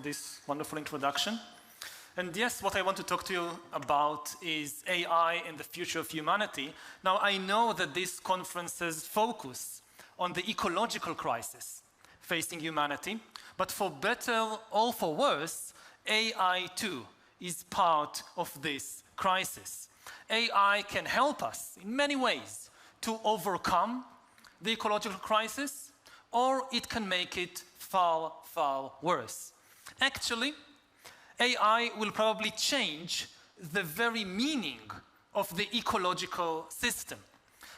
this wonderful introduction. And yes, what I want to talk to you about is AI and the future of humanity. Now, I know that these conferences focus on the ecological crisis facing humanity, but for better or for worse, AI too is part of this crisis. AI can help us in many ways to overcome the ecological crisis, or it can make it far, far worse. Actually, AI will probably change the very meaning of the ecological system,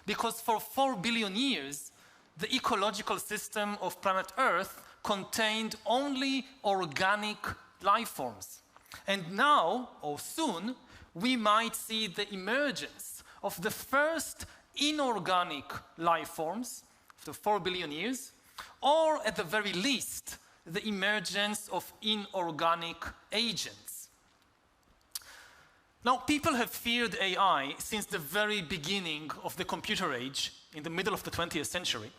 because for 4 billion years, the ecological system of planet Earth contained only organic life forms. And now, or soon, we might see the emergence of the first inorganic life forms after 4 billion years, or at the very least, the emergence of inorganic agents. Now, people have feared AI since the very beginning of the computer age, in the middle of the 20th century.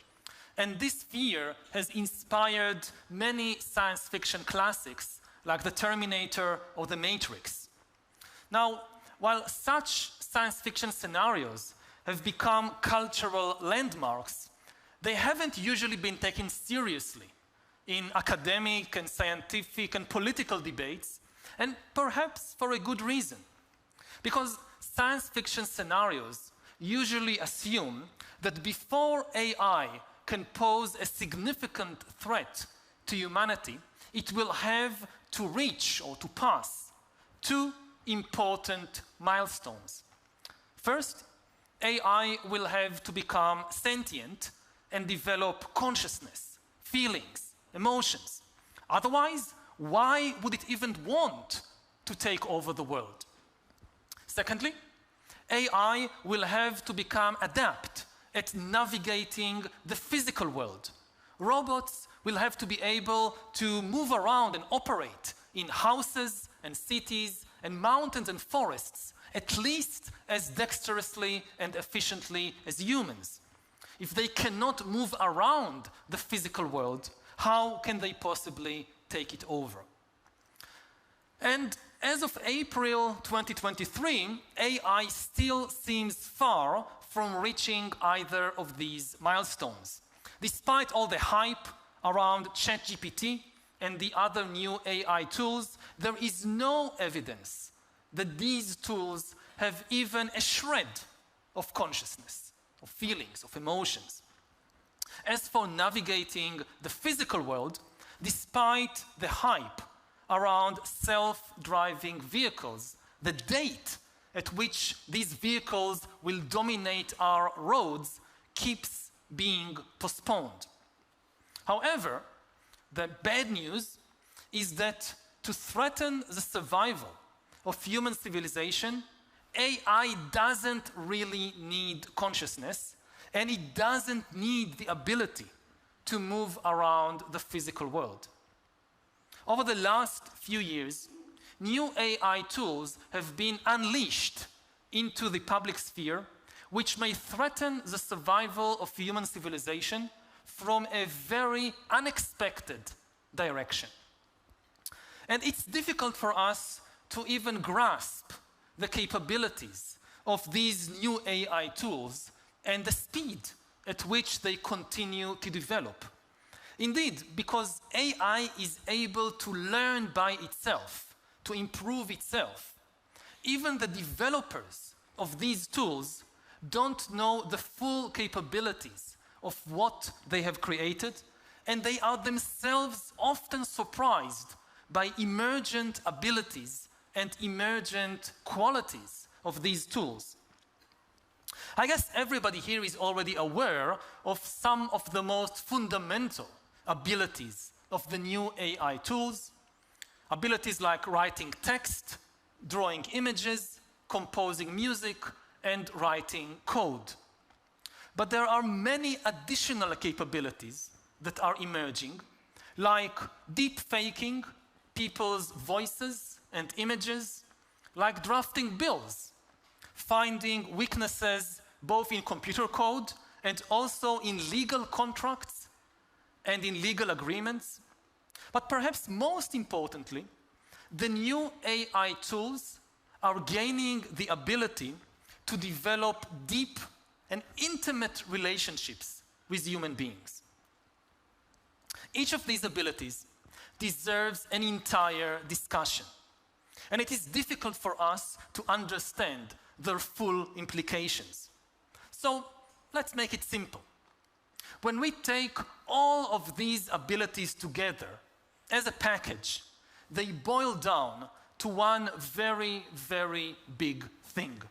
And this fear has inspired many science fiction classics like The Terminator or The Matrix. Now, while such science fiction scenarios have become cultural landmarks, they haven't usually been taken seriously in academic and scientific and political debates, and perhaps for a good reason. Because science fiction scenarios usually assume that before AI can pose a significant threat to humanity, it will have to reach or to pass two important milestones. First, AI will have to become sentient and develop consciousness, feelings, emotions. Otherwise, why would it even want to take over the world? Secondly, AI will have to become adept at navigating the physical world. Robots will have to be able to move around and operate in houses and cities and mountains and forests, at least as dexterously and efficiently as humans. If they cannot move around the physical world, how can they possibly take it over? And as of April 2023, AI still seems far from reaching either of these milestones. Despite all the hype around ChatGPT and the other new AI tools, there is no evidence that these tools have even a shred of consciousness, of feelings, of emotions. As for navigating the physical world, despite the hype around self-driving vehicles, the date at which these vehicles will dominate our roads keeps being postponed. However, the bad news is that to threaten the survival of human civilization, AI doesn't really need consciousness, and it doesn't need the ability to move around the physical world. Over the last few years, new AI tools have been unleashed into the public sphere, which may threaten the survival of human civilization from a very unexpected direction. And it's difficult for us to even grasp the capabilities of these new AI tools and the speed at which they continue to develop. Indeed, because AI is able to learn by itself, to improve itself, even the developers of these tools don't know the full capabilities of what they have created, and they are themselves often surprised by emergent abilities and emergent qualities of these tools. I guess everybody here is already aware of some of the most fundamental abilities of the new AI tools. Abilities like writing text, drawing images, composing music, and writing code. But there are many additional capabilities that are emerging, like deep faking people's voices and images, like drafting bills, finding weaknesses both in computer code and also in legal contracts and in legal agreements, But perhaps most importantly, the new AI tools are gaining the ability to develop deep and intimate relationships with human beings. Each of these abilities deserves an entire discussion, and it is difficult for us to understand their full implications. So let's make it simple. When we take all of these abilities together as a package, they boil down to one very, very big thing: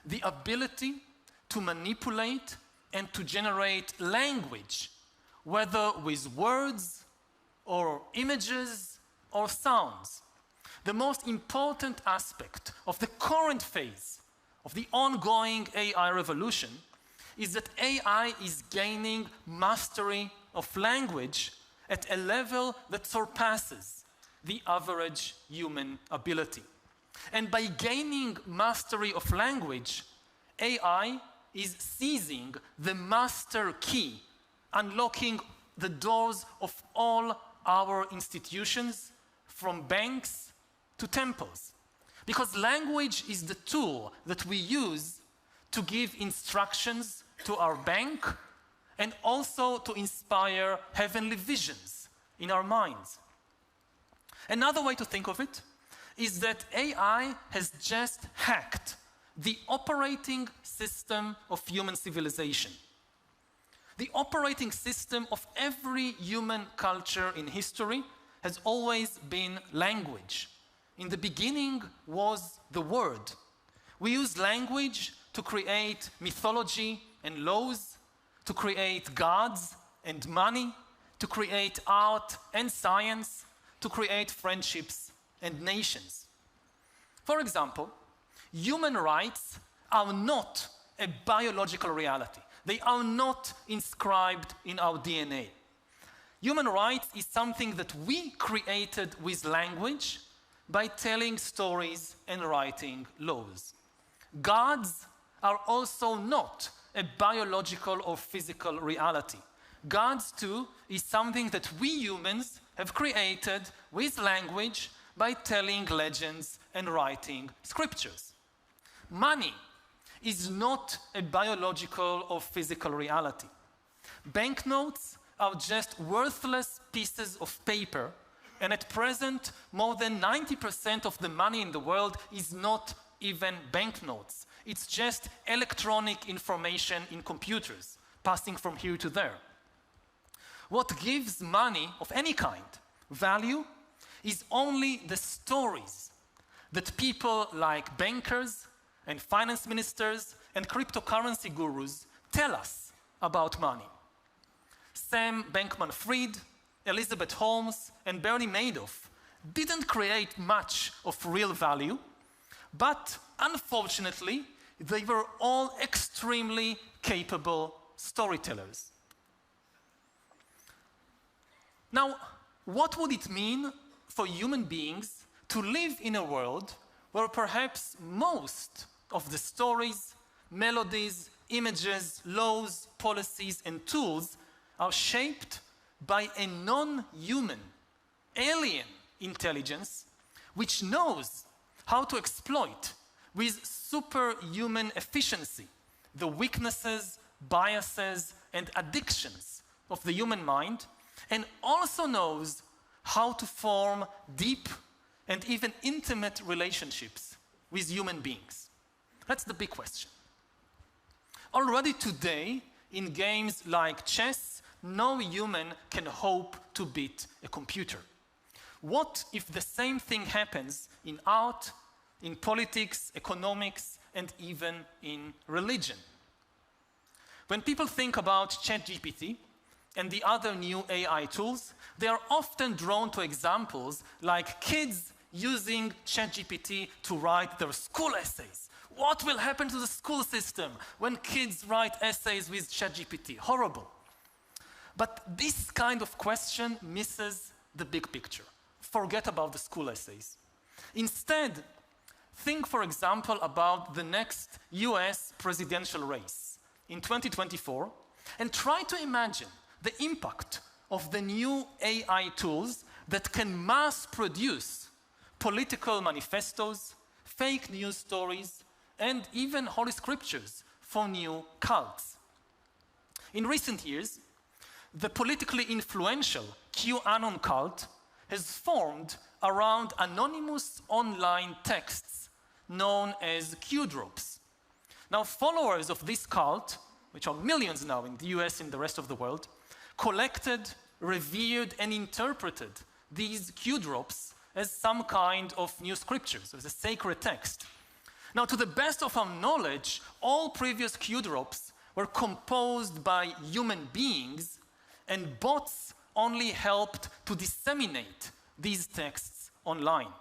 the ability to manipulate and to generate language, whether with words or images or sounds. The most important aspect of the current phase of the ongoing AI revolution is that AI is gaining mastery of language at a level that surpasses the average human ability. And by gaining mastery of language, AI is seizing the master key, unlocking the doors of all our institutions, from banks to temples. Because language is the tool that we use to give instructions to our bank and also to inspire heavenly visions in our minds. Another way to think of it is that AI has just hacked the operating system of human civilization. The operating system of every human culture in history has always been language. In the beginning was the word. We use language to create mythology and laws, to create gods and money, to create art and science, to create friendships and nations. For example, human rights are not a biological reality. They are not inscribed in our DNA. Human rights is something that we created with language by telling stories and writing laws. Gods are also not a biological or physical reality. Gods, too, is something that we humans have created with language by telling legends and writing scriptures. Money is not a biological or physical reality. Banknotes are just worthless pieces of paper, and at present, more than 90% of the money in the world is not even banknotes. It's just electronic information in computers, passing from here to there. What gives money of any kind value is only the stories that people like bankers and finance ministers and cryptocurrency gurus tell us about money. Sam Bankman-Fried, Elizabeth Holmes, and Bernie Madoff didn't create much of real value, but unfortunately, they were all extremely capable storytellers. Now, what would it mean for human beings to live in a world where perhaps most of the stories, melodies, images, laws, policies, and tools are shaped by a non-human, alien intelligence which knows how to exploit with superhuman efficiency the weaknesses, biases, and addictions of the human mind, and also knows how to form deep and even intimate relationships with human beings? That's the big question. Already today, in games like chess, no human can hope to beat a computer. What if the same thing happens in art, in politics, economics, and even in religion? When people think about ChatGPT and the other new AI tools, they are often drawn to examples like kids using ChatGPT to write their school essays. What will happen to the school system when kids write essays with ChatGPT? Horrible. But this kind of question misses the big picture. Forget about the school essays. Instead, think, for example, about the next US presidential race in 2024 and try to imagine the impact of the new AI tools that can mass produce political manifestos, fake news stories, and even holy scriptures for new cults. In recent years, the politically influential QAnon cult has formed around anonymous online texts known as Q-drops. Now, followers of this cult, which are millions now in the US and the rest of the world, collected, revered, and interpreted these Q-drops as some kind of new scriptures, as a sacred text. Now, to the best of our knowledge, all previous Q-drops were composed by human beings, and bots only helped to disseminate these texts online.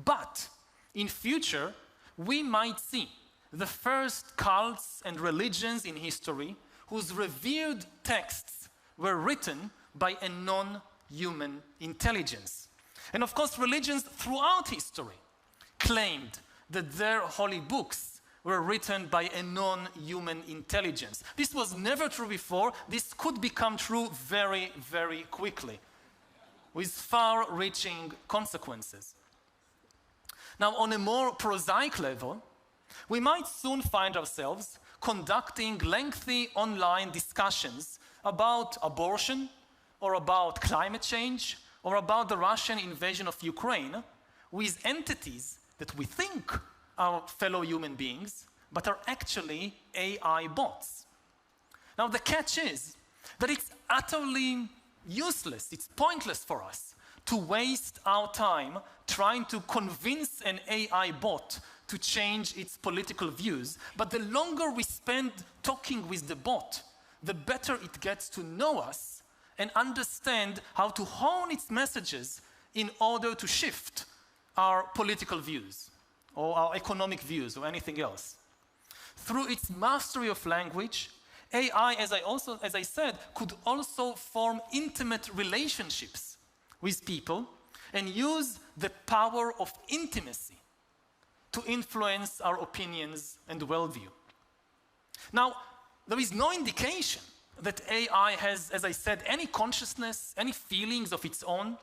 But in future, we might see the first cults and religions in history whose revered texts were written by a non-human intelligence. And of course, religions throughout history claimed that their holy books were written by a non-human intelligence. This was never true before. This could become true very, very quickly, with far-reaching consequences. Now, on a more prosaic level, we might soon find ourselves conducting lengthy online discussions about abortion, or about climate change, or about the Russian invasion of Ukraine, with entities that we think are fellow human beings, but are actually AI bots. Now, the catch is that it's utterly useless, it's pointless for us to waste our time trying to convince an AI bot to change its political views. But the longer we spend talking with the bot, the better it gets to know us and understand how to hone its messages in order to shift our political views or our economic views or anything else. Through its mastery of language, AI, as I said, could also form intimate relationships with people and use the power of intimacy to influence our opinions and worldview. Now, there is no indication that AI has, as I said, any consciousness, any feelings of its own,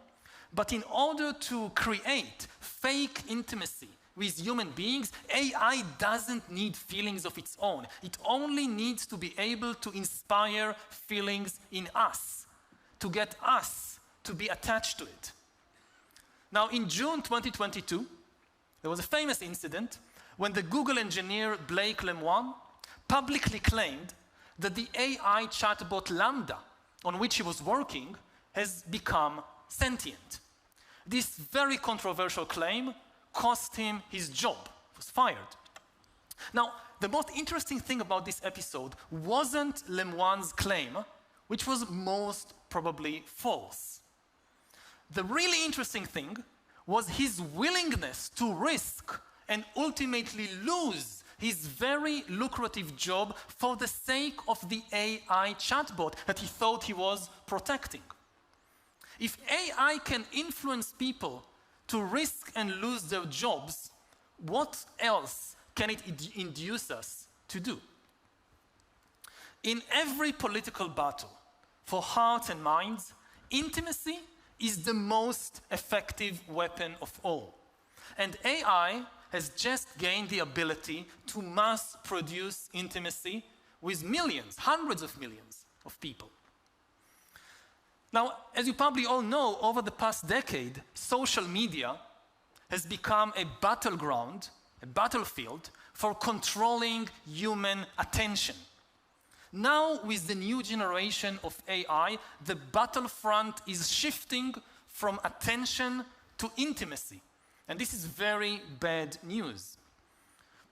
but in order to create fake intimacy with human beings, AI doesn't need feelings of its own. It only needs to be able to inspire feelings in us, to get us to be attached to it. Now, in June 2022, there was a famous incident when the Google engineer Blake Lemoine publicly claimed that the AI chatbot Lambda, on which he was working, has become sentient. This very controversial claim cost him his job. He was fired. Now, the most interesting thing about this episode wasn't Lemoine's claim, which was most probably false. The really interesting thing was his willingness to risk and ultimately lose his very lucrative job for the sake of the AI chatbot that he thought he was protecting. If AI can influence people to risk and lose their jobs, what else can it induce us to do? In every political battle for hearts and minds, intimacy is the most effective weapon of all. And AI has just gained the ability to mass produce intimacy with millions, hundreds of millions of people. Now, as you probably all know, over the past decade, social media has become a battleground, a battlefield for controlling human attention. Now, with the new generation of AI, the battlefront is shifting from attention to intimacy. And this is very bad news.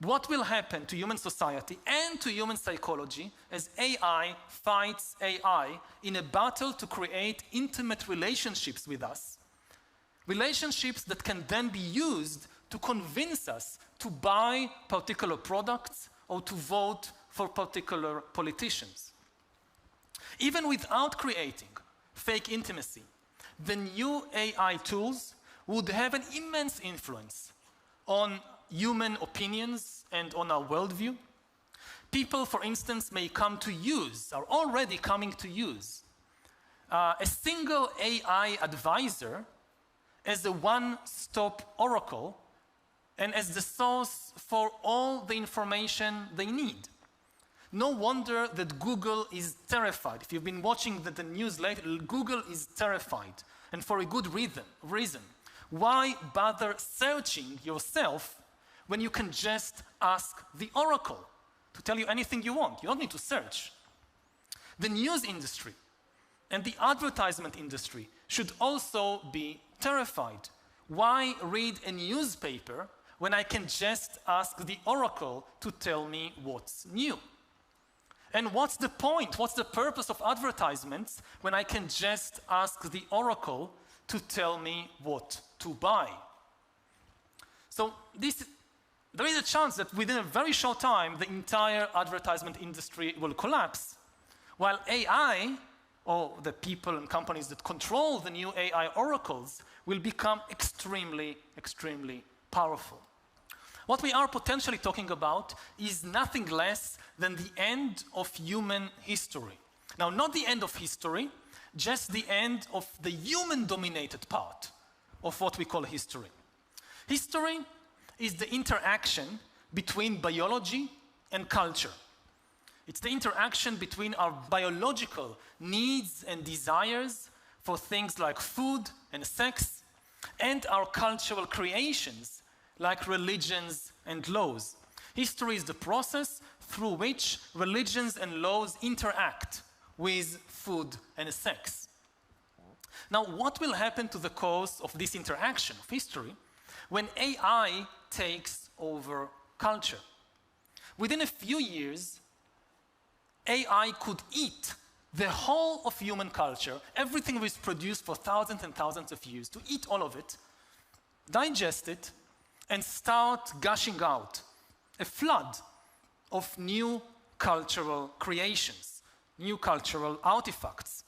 What will happen to human society and to human psychology as AI fights AI in a battle to create intimate relationships with us? Relationships that can then be used to convince us to buy particular products or to vote for particular politicians. Even without creating fake intimacy, the new AI tools would have an immense influence on human opinions and on our worldview. People, for instance, may come to use, are already coming to use, a single AI advisor as a one-stop oracle and as the source for all the information they need. No wonder that Google is terrified. If you've been watching the news lately, Google is terrified, and for a good reason. Why bother searching yourself when you can just ask the oracle to tell you anything you want? You don't need to search. The news industry and the advertisement industry should also be terrified. Why read a newspaper when I can just ask the oracle to tell me what's new? And what's the point? What's the purpose of advertisements when I can just ask the oracle to tell me what to buy? So there is a chance that within a very short time, the entire advertisement industry will collapse, while AI, or the people and companies that control the new AI oracles, will become extremely, extremely powerful. What we are potentially talking about is nothing less than the end of human history. Now, not the end of history, just the end of the human-dominated part of what we call history. History is the interaction between biology and culture. It's the interaction between our biological needs and desires for things like food and sex, and our cultural creations like religions and laws. History is the process through which religions and laws interact with food and sex. Now, what will happen to the course of this interaction of history when AI takes over culture? Within a few years, AI could eat the whole of human culture, everything was produced for thousands and thousands of years, to eat all of it, digest it, and start gushing out a flood of new cultural creations, new cultural artifacts.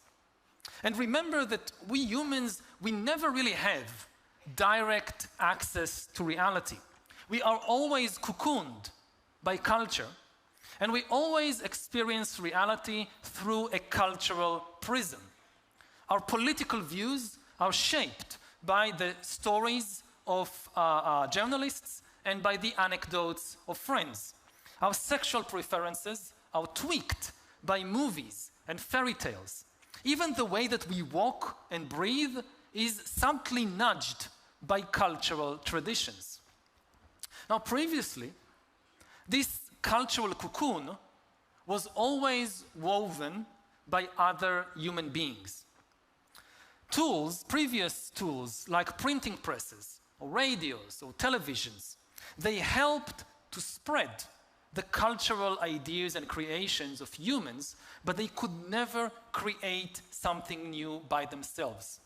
And remember that we humans, we never really have direct access to reality. We are always cocooned by culture, and we always experience reality through a cultural prism. Our political views are shaped by the stories of journalists and by the anecdotes of friends. Our sexual preferences are tweaked by movies and fairy tales. Even the way that we walk and breathe is subtly nudged by cultural traditions. Now, previously, this cultural cocoon was always woven by other human beings. Previous tools like printing presses, or radios, or televisions, they helped to spread the cultural ideas and creations of humans, but they could never create something new by themselves.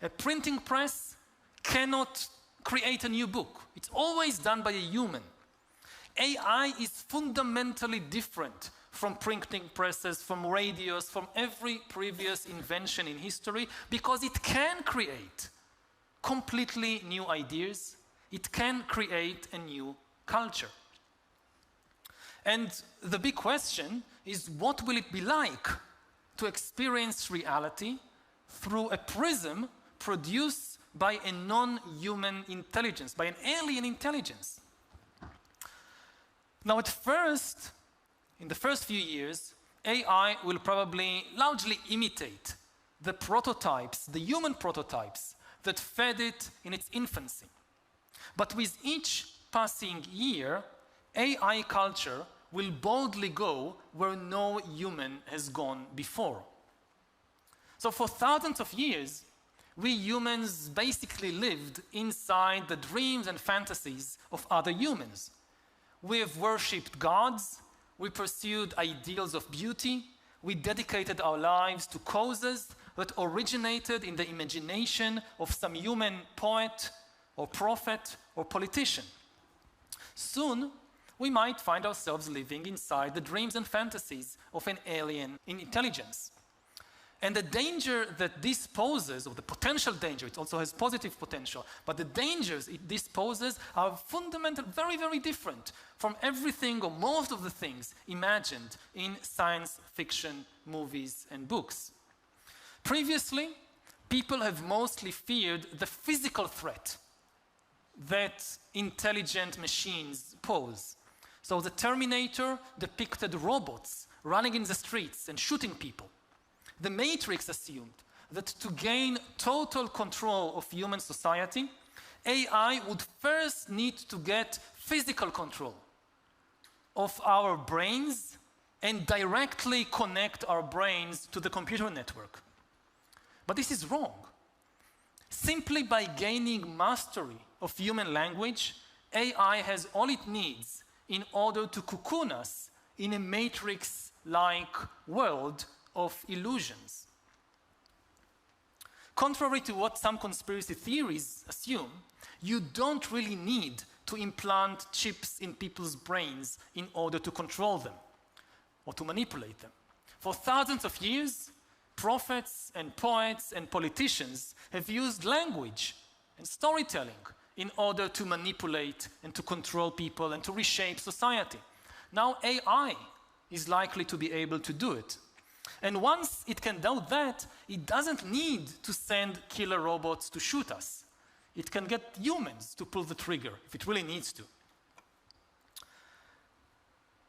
A printing press cannot create a new book. It's always done by a human. AI is fundamentally different from printing presses, from radios, from every previous invention in history, because it can create completely new ideas. It can create a new culture. And the big question is, what will it be like to experience reality through a prism produced by a non-human intelligence, by an alien intelligence? Now, in the first few years, AI will probably largely imitate the prototypes, the human prototypes that fed it in its infancy. But with each passing year, AI culture will boldly go where no human has gone before. So for thousands of years, we humans basically lived inside the dreams and fantasies of other humans. We have worshipped gods, we pursued ideals of beauty, we dedicated our lives to causes that originated in the imagination of some human poet or prophet or politician. Soon, we might find ourselves living inside the dreams and fantasies of an alien intelligence. And the danger that this poses, or the potential danger, it also has positive potential, but the dangers this poses are fundamental, very, very different from everything or most of the things imagined in science fiction movies and books. Previously, people have mostly feared the physical threat that intelligent machines pose. So the Terminator depicted robots running in the streets and shooting people. The Matrix assumed that to gain total control of human society, AI would first need to get physical control of our brains and directly connect our brains to the computer network. But this is wrong. Simply by gaining mastery of human language, AI has all it needs in order to cocoon us in a matrix-like world of illusions. Contrary to what some conspiracy theories assume, you don't really need to implant chips in people's brains in order to control them or to manipulate them. For thousands of years, prophets and poets and politicians have used language and storytelling in order to manipulate and to control people and to reshape society. Now AI is likely to be able to do it. And once it can do that, it doesn't need to send killer robots to shoot us. It can get humans to pull the trigger if it really needs to.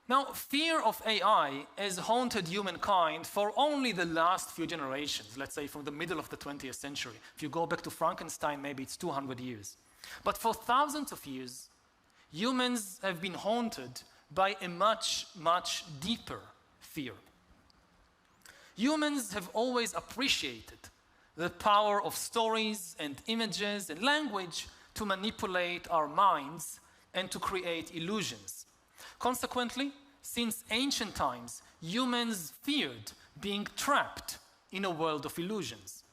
Now, fear of AI has haunted humankind for only the last few generations, let's say from the middle of the 20th century. If you go back to Frankenstein, maybe it's 200 years. But for thousands of years, humans have been haunted by a much, much deeper fear. Humans have always appreciated the power of stories and images and language to manipulate our minds and to create illusions. Consequently, since ancient times, humans feared being trapped in a world of illusions.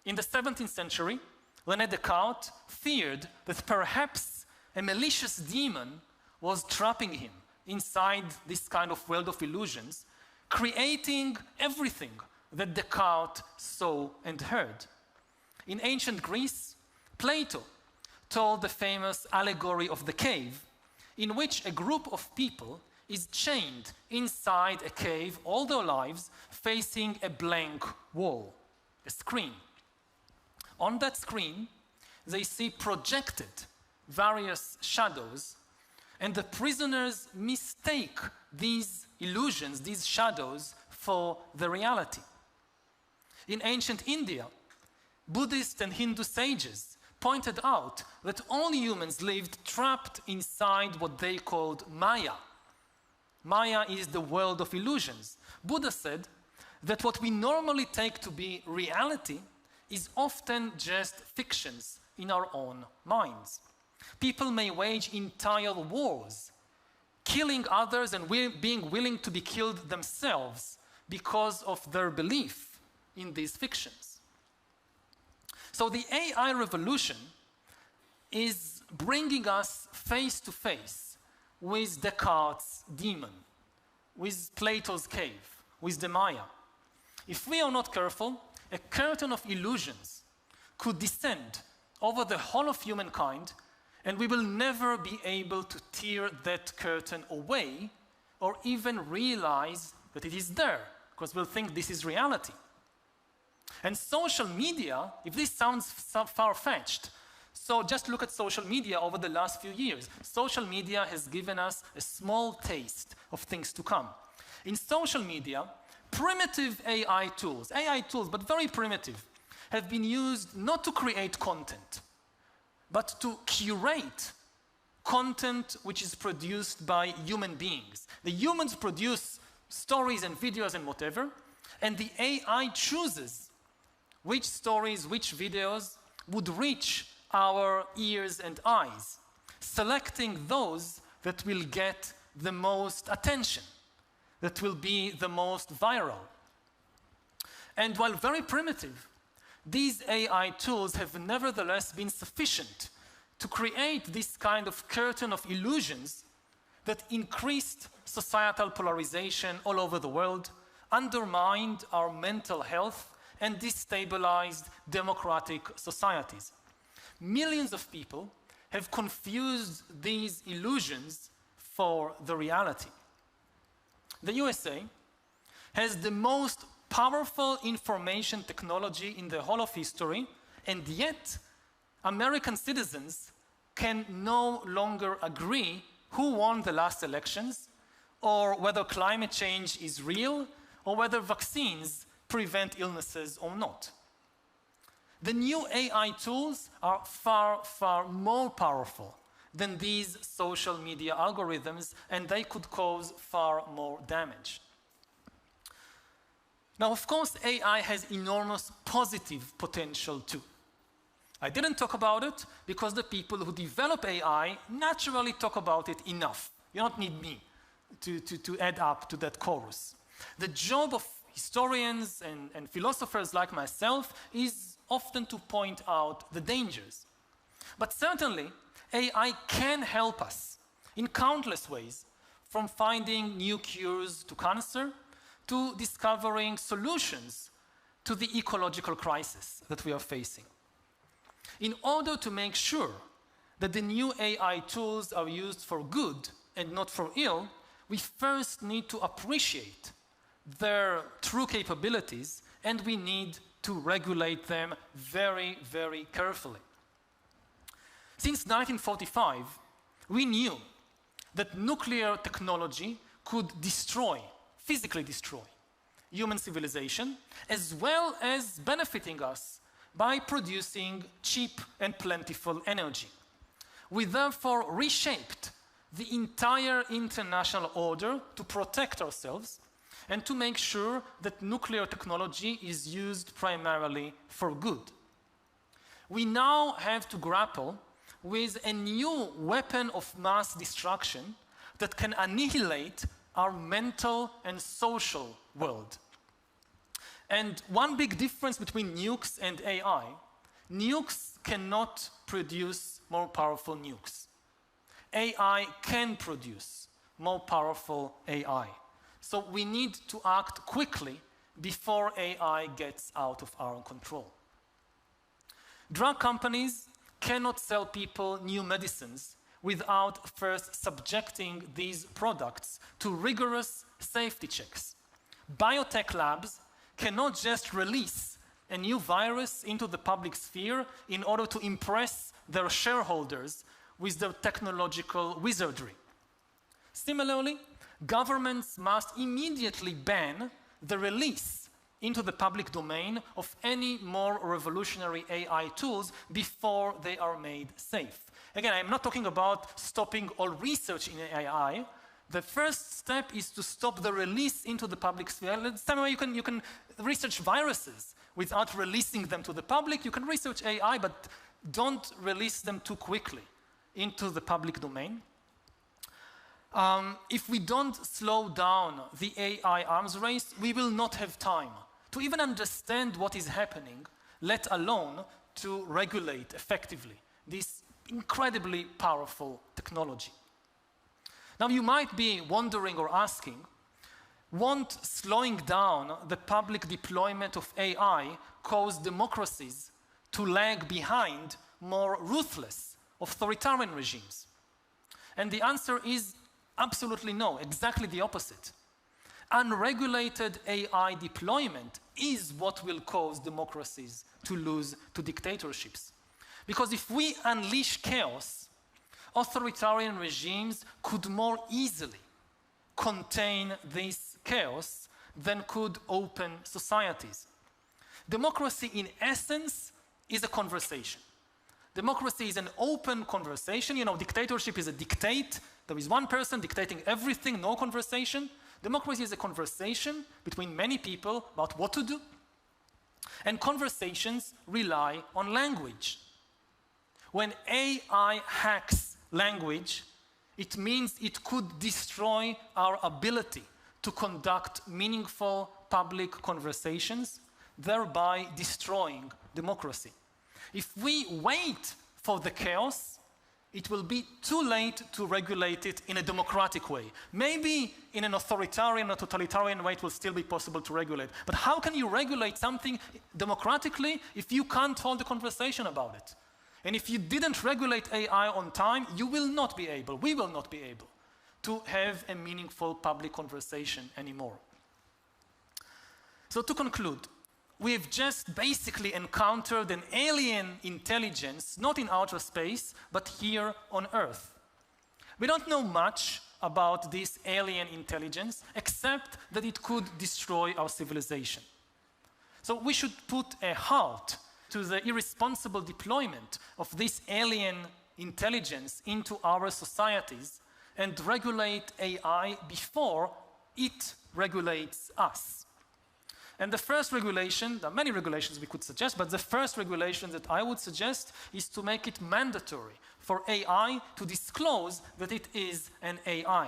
In the 17th century, René Descartes feared that perhaps a malicious demon was trapping him inside this kind of world of illusions, creating everything that Descartes saw and heard. In ancient Greece, Plato told the famous allegory of the cave, in which a group of people is chained inside a cave all their lives, facing a blank wall, a screen. On that screen, they see projected various shadows, and the prisoners mistake these illusions, these shadows, for the reality. In ancient India, Buddhist and Hindu sages pointed out that all humans lived trapped inside what they called Maya. Maya is the world of illusions. Buddha said that what we normally take to be reality is often just fictions in our own minds. People may wage entire wars, killing others and being willing to be killed themselves because of their belief in these fictions. So the AI revolution is bringing us face to face with Descartes' demon, with Plato's cave, with the Maya. If we are not careful, a curtain of illusions could descend over the whole of humankind, and we will never be able to tear that curtain away or even realize that it is there, because we'll think this is reality. And social media, if this sounds far-fetched, so just look at social media over the last few years. Social media has given us a small taste of things to come. In social media, primitive AI tools, but very primitive, have been used not to create content, but to curate content which is produced by human beings. The humans produce stories and videos and whatever, and the AI chooses which stories, which videos would reach our ears and eyes, selecting those that will get the most attention, that will be the most viral. And while very primitive, these AI tools have nevertheless been sufficient to create this kind of curtain of illusions that increased societal polarization all over the world, undermined our mental health, and destabilized democratic societies. Millions of people have confused these illusions for the reality. The USA has the most powerful information technology in the whole of history, and yet American citizens can no longer agree who won the last elections, or whether climate change is real, or whether vaccines prevent illnesses or not. The new AI tools are far, far more powerful than these social media algorithms, and they could cause far more damage. Now, of course, AI has enormous positive potential too. I didn't talk about it because the people who develop AI naturally talk about it enough. You don't need me to add up to that chorus. The job of historians and philosophers like myself is often to point out the dangers. But certainly, AI can help us in countless ways, from finding new cures to cancer to discovering solutions to the ecological crisis that we are facing. In order to make sure that the new AI tools are used for good and not for ill, we first need to appreciate their true capabilities, and we need to regulate them very, very carefully. Since 1945, we knew that nuclear technology could destroy, physically destroy, human civilization, as well as benefiting us by producing cheap and plentiful energy. We therefore reshaped the entire international order to protect ourselves and to make sure that nuclear technology is used primarily for good. We now have to grapple with a new weapon of mass destruction that can annihilate our mental and social world. And one big difference between nukes and AI, nukes cannot produce more powerful nukes. AI can produce more powerful AI. So we need to act quickly before AI gets out of our control. Drug companies cannot sell people new medicines without first subjecting these products to rigorous safety checks. Biotech labs cannot just release a new virus into the public sphere in order to impress their shareholders with their technological wizardry. Similarly, governments must immediately ban the release into the public domain of any more revolutionary AI tools before they are made safe. Again, I'm not talking about stopping all research in AI. The first step is to stop the release into the public sphere. The same way you can research viruses without releasing them to the public. You can research AI, but don't release them too quickly into the public domain. If we don't slow down the AI arms race, we will not have time to even understand what is happening, let alone to regulate effectively this incredibly powerful technology. Now, you might be wondering or asking, won't slowing down the public deployment of AI cause democracies to lag behind more ruthless authoritarian regimes? And the answer is absolutely no, exactly the opposite. Unregulated AI deployment is what will cause democracies to lose to dictatorships. Because if we unleash chaos, authoritarian regimes could more easily contain this chaos than could open societies. Democracy, in essence, is a conversation. Democracy is an open conversation. You know, dictatorship is a dictate. There is one person dictating everything, no conversation. Democracy is a conversation between many people about what to do. And conversations rely on language. When AI hacks language, it means it could destroy our ability to conduct meaningful public conversations, thereby destroying democracy. If we wait for the chaos, it will be too late to regulate it in a democratic way. Maybe in an authoritarian or totalitarian way it will still be possible to regulate. But how can you regulate something democratically if you can't hold a conversation about it? And if you didn't regulate AI on time, you will not be able, we will not be able, to have a meaningful public conversation anymore. So to conclude, we've just basically encountered an alien intelligence, not in outer space, but here on Earth. We don't know much about this alien intelligence, except that it could destroy our civilization. So we should put a halt to the irresponsible deployment of this alien intelligence into our societies and regulate AI before it regulates us. And the first regulation, there are many regulations we could suggest, but the first regulation that I would suggest is to make it mandatory for AI to disclose that it is an AI.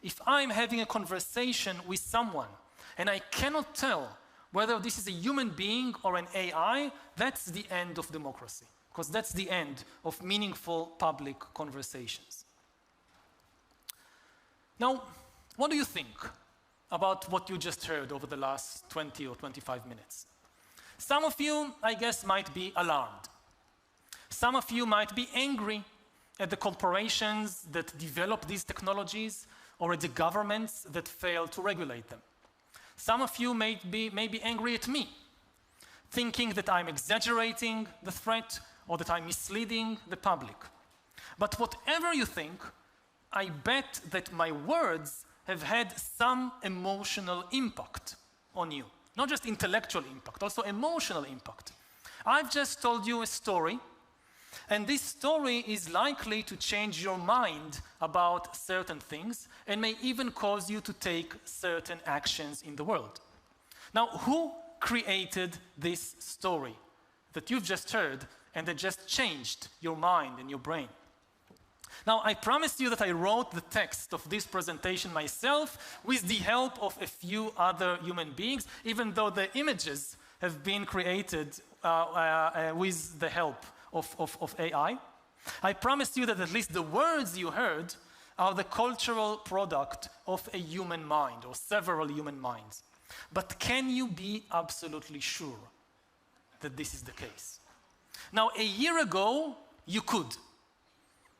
If I'm having a conversation with someone and I cannot tell whether this is a human being or an AI, that's the end of democracy, because that's the end of meaningful public conversations. Now, what do you think about what you just heard over the last 20 or 25 minutes? Some of you, I guess, might be alarmed. Some of you might be angry at the corporations that develop these technologies or at the governments that fail to regulate them. Some of you may be angry at me, thinking that I'm exaggerating the threat or that I'm misleading the public. But whatever you think, I bet that my words have had some emotional impact on you. Not just intellectual impact, also emotional impact. I've just told you a story, and this story is likely to change your mind about certain things and may even cause you to take certain actions in the world. Now, who created this story that you've just heard and that just changed your mind and your brain? Now, I promised you that I wrote the text of this presentation myself with the help of a few other human beings, even though the images have been created with the help of AI. I promised you that at least the words you heard are the cultural product of a human mind or several human minds. But can you be absolutely sure that this is the case? Now, a year ago, you could.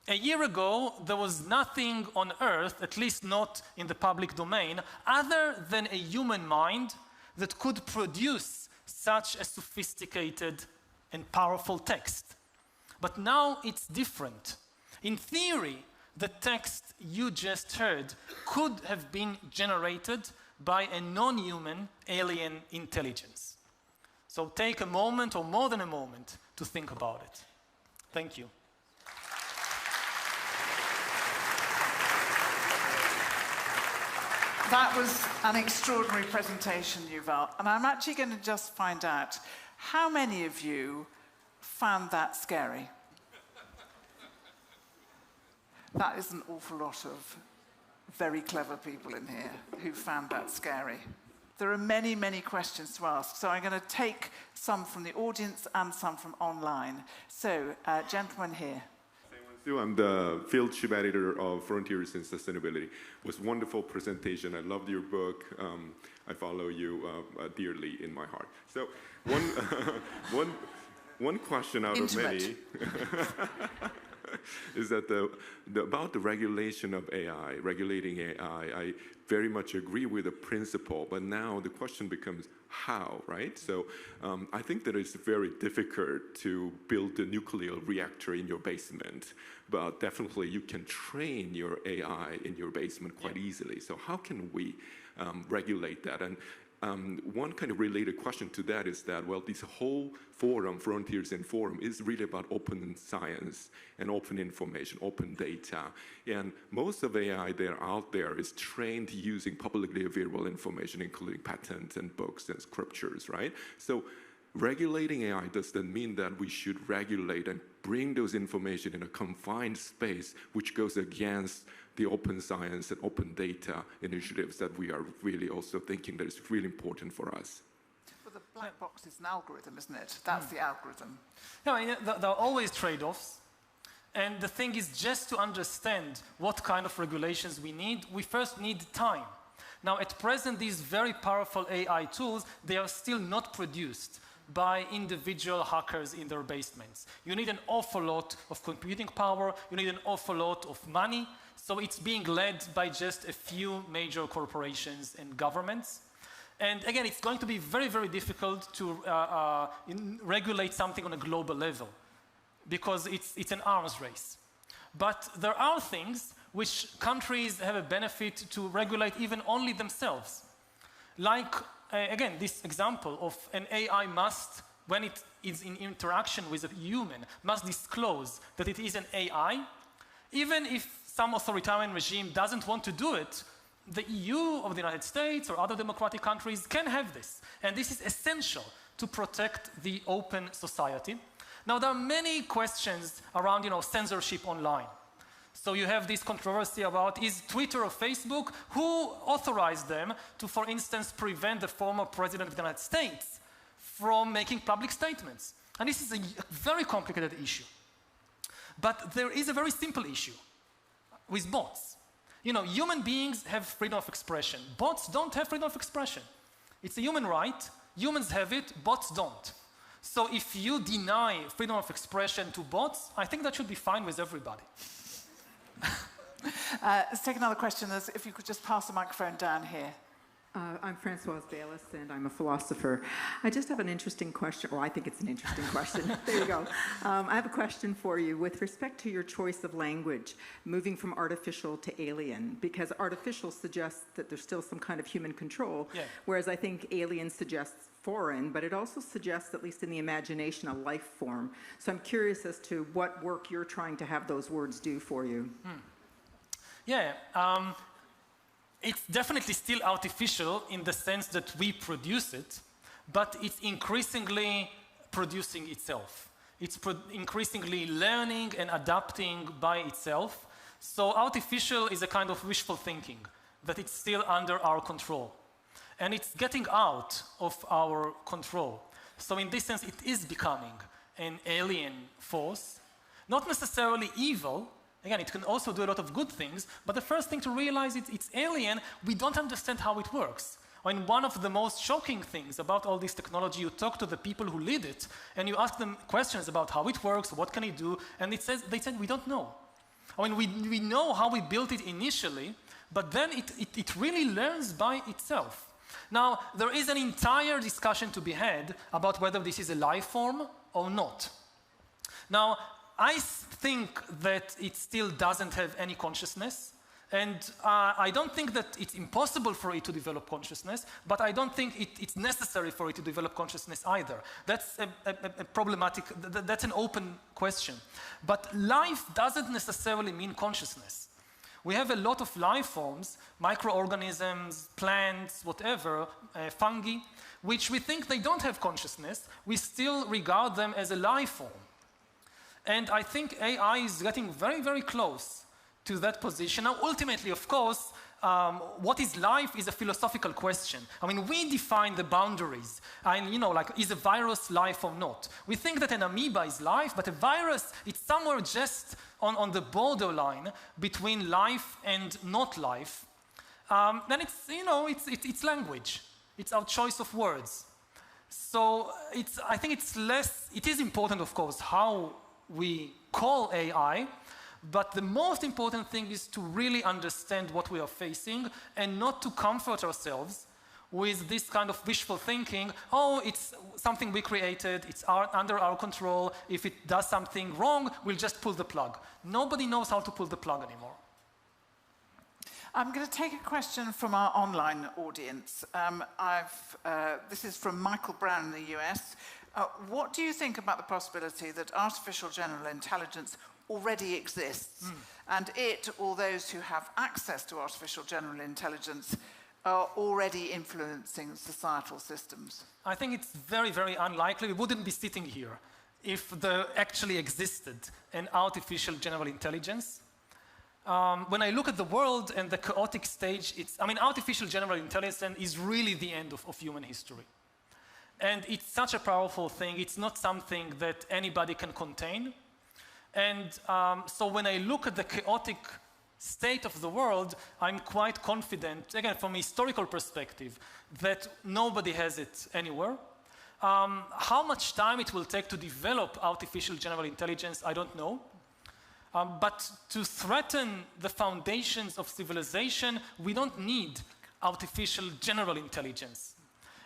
A year ago, there was nothing on Earth, at least not in the public domain, other than a human mind that could produce such a sophisticated and powerful text. But now it's different. In theory, the text you just heard could have been generated by a non-human alien intelligence. So take a moment or more than a moment to think about it. Thank you. That was an extraordinary presentation, Yuval. And I'm actually going to just find out how many of you found that scary. That is an awful lot of very clever people in here who found that scary. There are many, many questions to ask, so I'm going to take some from the audience and some from online. So, gentleman here. I'm the field chief editor of Frontiers in Sustainability. It was a wonderful presentation. I loved your book. I follow you dearly in my heart. So one question out of many is that about the regulation of AI, regulating AI, I very much agree with the principle, but now the question becomes how, right? So I think that it's very difficult to build a nuclear reactor in your basement, but definitely you can train your AI in your basement quite easily. So how can we regulate that? And one kind of related question to that is that, well, this whole forum, Frontiers and Forum, is really about open science and open information, open data. And most of AI that are out there is trained using publicly available information, including patents and books and scriptures, right? So regulating AI doesn't mean that we should regulate and bring those information in a confined space, which goes against the open science and open data initiatives that we are really also thinking that is really important for us. Well, the black box is an algorithm, isn't it? That's the algorithm. No, there are always trade-offs. And the thing is, just to understand what kind of regulations we need, we first need time. Now, at present, these very powerful AI tools, they are still not produced by individual hackers in their basements. You need an awful lot of computing power, you need an awful lot of money, so it's being led by just a few major corporations and governments. And again, it's going to be very, very difficult to regulate something on a global level because it's an arms race. But there are things which countries have a benefit to regulate even only themselves. Like, again, this example of an AI must, when it is in interaction with a human, must disclose that it is an AI. Even if some authoritarian regime doesn't want to do it, the EU or the United States or other democratic countries can have this. And this is essential to protect the open society. Now, there are many questions around, censorship online. So you have this controversy about, is Twitter or Facebook, who authorized them to, for instance, prevent the former president of the United States from making public statements? And this is a very complicated issue. But there is a very simple issue with bots. Human beings have freedom of expression. Bots don't have freedom of expression. It's a human right. Humans have it, bots don't. So if you deny freedom of expression to bots, I think that should be fine with everybody. Let's take another question. If you could just pass the microphone down here. I'm Francoise Bayless, and I'm a philosopher. I just have an interesting question. Well, I think it's an interesting question. There you go. I have a question for you with respect to your choice of language, moving from artificial to alien, because artificial suggests that there's still some kind of human control, whereas I think alien suggests foreign, but it also suggests, at least in the imagination, a life form. So I'm curious as to what work you're trying to have those words do for you. It's definitely still artificial in the sense that we produce it, but it's increasingly producing itself. It's increasingly learning and adapting by itself. So artificial is a kind of wishful thinking, that it's still under our control. And it's getting out of our control. So in this sense, it is becoming an alien force, not necessarily evil. Again, it can also do a lot of good things, but the first thing to realize is it's alien. We don't understand how it works. I mean, one of the most shocking things about all this technology, you talk to the people who lead it, and you ask them questions about how it works, what can it do, and they said, we don't know. I mean, we know how we built it initially, but then it really learns by itself. Now, there is an entire discussion to be had about whether this is a life form or not. Now, I think that it still doesn't have any consciousness, and I don't think that it's impossible for it to develop consciousness, but I don't think it's necessary for it to develop consciousness either. That's a problematic, that's an open question. But life doesn't necessarily mean consciousness. We have a lot of life forms, microorganisms, plants, whatever, fungi, which we think they don't have consciousness. We still regard them as a life form. And I think AI is getting very, very close to that position. Now, ultimately, of course, what is life is a philosophical question. I mean, we define the boundaries. And, like, is a virus life or not? We think that an amoeba is life, but a virus, it's somewhere just on the borderline between life and not life. Then it's language. It's our choice of words. So I think it is important, of course, how we call AI, but the most important thing is to really understand what we are facing and not to comfort ourselves with this kind of wishful thinking, oh, it's something we created, it's under our control, if it does something wrong, we'll just pull the plug. Nobody knows how to pull the plug anymore. I'm going to take a question from our online audience. This is from Michael Brown in the US. What do you think about the possibility that artificial general intelligence already exists, and it, or those who have access to artificial general intelligence, are already influencing societal systems? I think it's very, very unlikely. We wouldn't be sitting here if there actually existed an artificial general intelligence. When I look at the world and the chaotic stage, artificial general intelligence is really the end of human history. And it's such a powerful thing. It's not something that anybody can contain. And so when I look at the chaotic state of the world, I'm quite confident, again, from a historical perspective, that nobody has it anywhere. How much time it will take to develop artificial general intelligence, I don't know. But to threaten the foundations of civilization, we don't need artificial general intelligence.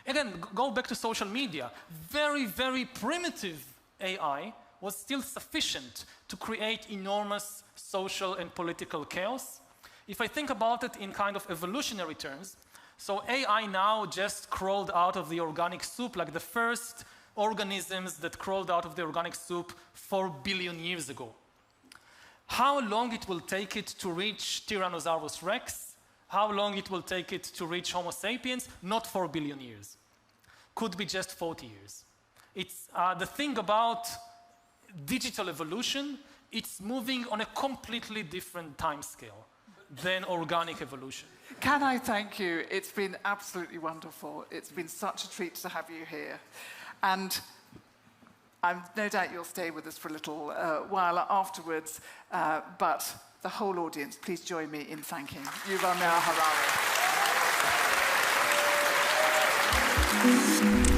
Again, go back to social media. Very, very primitive AI was still sufficient to create enormous social and political chaos. If I think about it in kind of evolutionary terms, so AI now just crawled out of the organic soup, like the first organisms that crawled out of the organic soup 4 billion years ago. How long it will take it to reach Tyrannosaurus rex? How long it will take it to reach Homo sapiens? Not 4 billion years. Could be just 40 years. It's the thing about digital evolution, it's moving on a completely different time scale than organic evolution. Can I thank you? It's been absolutely wonderful. It's been such a treat to have you here. And I'm no doubt you'll stay with us for a little while afterwards, but the whole audience, please join me in thanking Yuval Noah Harari.